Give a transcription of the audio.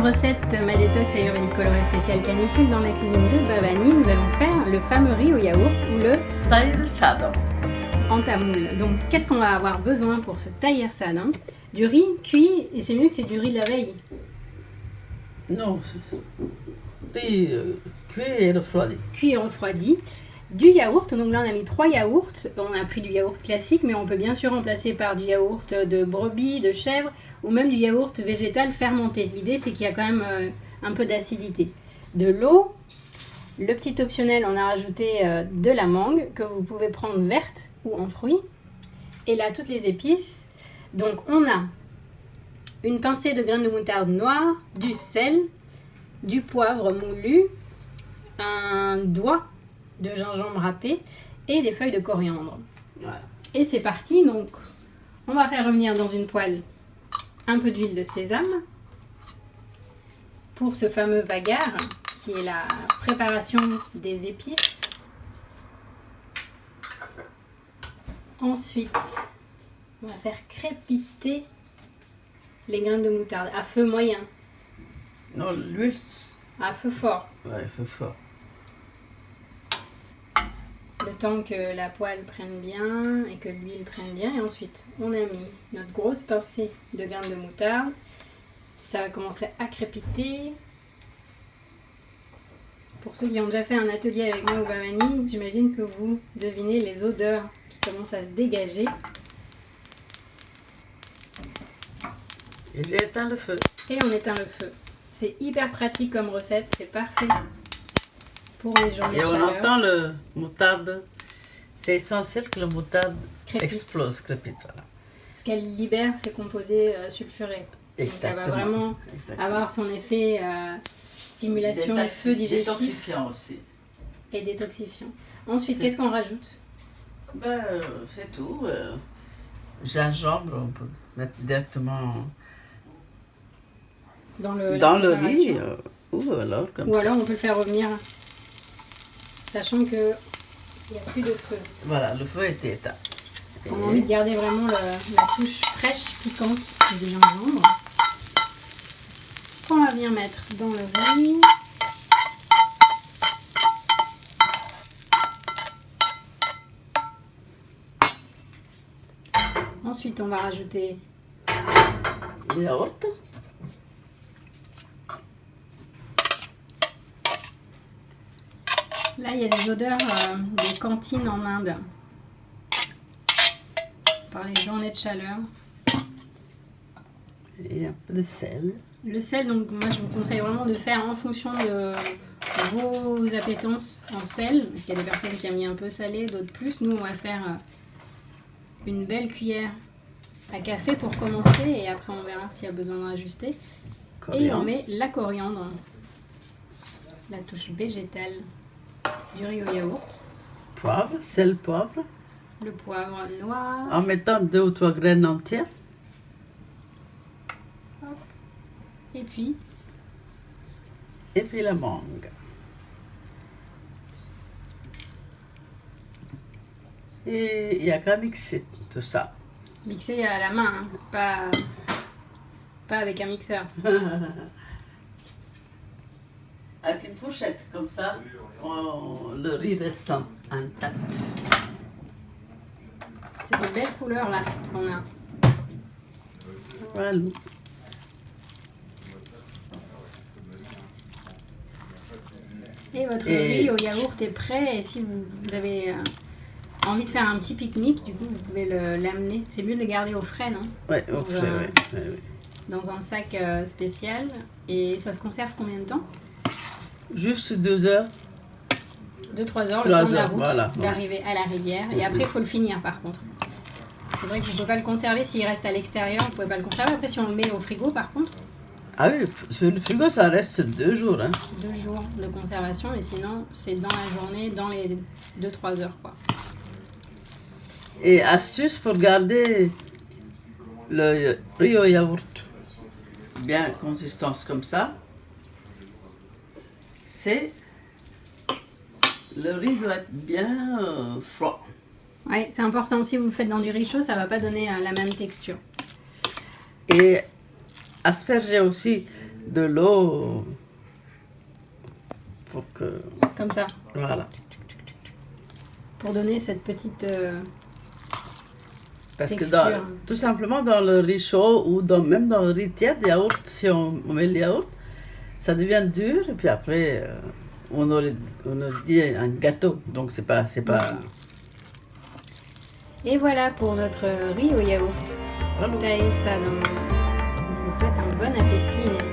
recette Ma Détox Ayurvédique colorée spéciale canicule dans la cuisine de Bhavani. Nous allons faire le fameux riz au yaourt ou le Taille sadam. en tamoul. Donc qu'est-ce qu'on va avoir besoin pour ce tailleur sadam? Du riz cuit, et c'est mieux que c'est du riz de la veille. Non, c'est ça. Riz cuit et refroidi. Cuit et refroidi. Du yaourt, donc là on a mis 3 yaourts, on a pris du yaourt classique mais on peut bien sûr remplacer par du yaourt de brebis, de chèvre ou même du yaourt végétal fermenté. L'idée c'est qu'il y a quand même un peu d'acidité. De l'eau, le petit optionnel on a rajouté de la mangue que vous pouvez prendre verte ou en fruits. Et là toutes les épices, donc on a une pincée de graines de moutarde noire, du sel, du poivre moulu, un doigt de gingembre râpé et des feuilles de coriandre. Voilà. Et c'est parti, donc on va faire revenir dans une poêle un peu d'huile de sésame pour ce fameux vagar qui est la préparation des épices. Ensuite, on va faire crépiter les graines de moutarde à feu moyen, Non, l'huile, à feu fort. ouais, il faut fort. Le temps que la poêle prenne bien et que l'huile prenne bien. Et ensuite, on a mis notre grosse pincée de graines de moutarde. Ça va commencer à crépiter. Pour ceux qui ont déjà fait un atelier avec moi au Bhavani, j'imagine que vous devinez les odeurs qui commencent à se dégager. Et j'ai éteint le feu. Et on éteint le feu. C'est hyper pratique comme recette, c'est parfait pour les journées Et de on chaleur. entend le moutarde. C'est essentiel que le moutarde Crépite. explose, crépite. Voilà. Parce qu'elle libère ses composés sulfurés. Donc ça va vraiment avoir son effet stimulation du feu digestif Détoxifiant aussi. et détoxifiant. Ensuite, C'est- qu'est-ce qu'on rajoute? Ben, c'est tout. Gingembre, on peut mettre directement Dans le dans la le riz. préparation. Ou alors comme Ou ça. alors on peut le faire revenir, sachant que il n'y a plus de feu. Voilà, le feu était éteint. On a envie de garder vraiment la touche fraîche, piquante du gingembre. On va bien mettre dans le riz. Ensuite, on va rajouter Le yaourt. là, il y a des odeurs des cantines en Inde par les journées de chaleur. Et un peu de sel. Le sel, donc moi je vous conseille vraiment de faire en fonction de vos appétences en sel. Parce qu'il y a des personnes qui aiment un peu salé, d'autres plus. Nous, on va faire une belle cuillère à café pour commencer et après on verra s'il y a besoin d'ajuster. Et on Coriandre. met la coriandre, la touche végétale du riz au yaourt, Poivre, sel, poivre. le poivre noir. En mettant 2 ou 3 graines entières. Et puis, Et puis la mangue. Et il n'y a qu'à mixer tout ça. mixer à la main, hein, pas avec un mixeur. Avec une fourchette, comme ça, le riz reste intact. C'est des belles couleurs là qu'on a. Voilà. Et votre Et- riz au yaourt est prêt. Et si vous avez envie de faire un petit pique-nique, du coup, vous pouvez l'amener. C'est mieux de le garder au frais, non? Ouais, au Dans frais, un- ouais, ouais. Dans un sac spécial. Et ça se conserve combien de temps? Juste 2 heures. 2-3 heures, le 3 temps de la heures, route, voilà. d'arriver à la rivière. Et après, il faut le finir par contre. C'est vrai que vous ne pouvez pas le conserver s'il reste à l'extérieur. Vous ne pouvez pas le conserver. Après, si on le met au frigo, par contre, Ah oui, sur le frigo, ça reste 2 jours. Hein. 2 jours de conservation. Et sinon, c'est dans la journée, dans les 2-3 heures, quoi. Et astuce pour garder le riz au yaourt bien consistance comme ça, c'est le riz doit être bien froid. Ouais, c'est important. Si vous le faites dans du riz chaud, ça va pas donner la même texture. Et asperger aussi de l'eau pour que... Comme ça, Voilà. pour donner cette petite... Parce que texture. tout simplement dans le riz chaud ou même dans le riz tiède, yaourt, si on met le yaourt, ça devient dur et puis après on aurait dit un gâteau. Donc c'est pas. Et voilà pour notre riz au yaourt. Voilà. Taïk, ça, donc, je vous souhaite un bon appétit.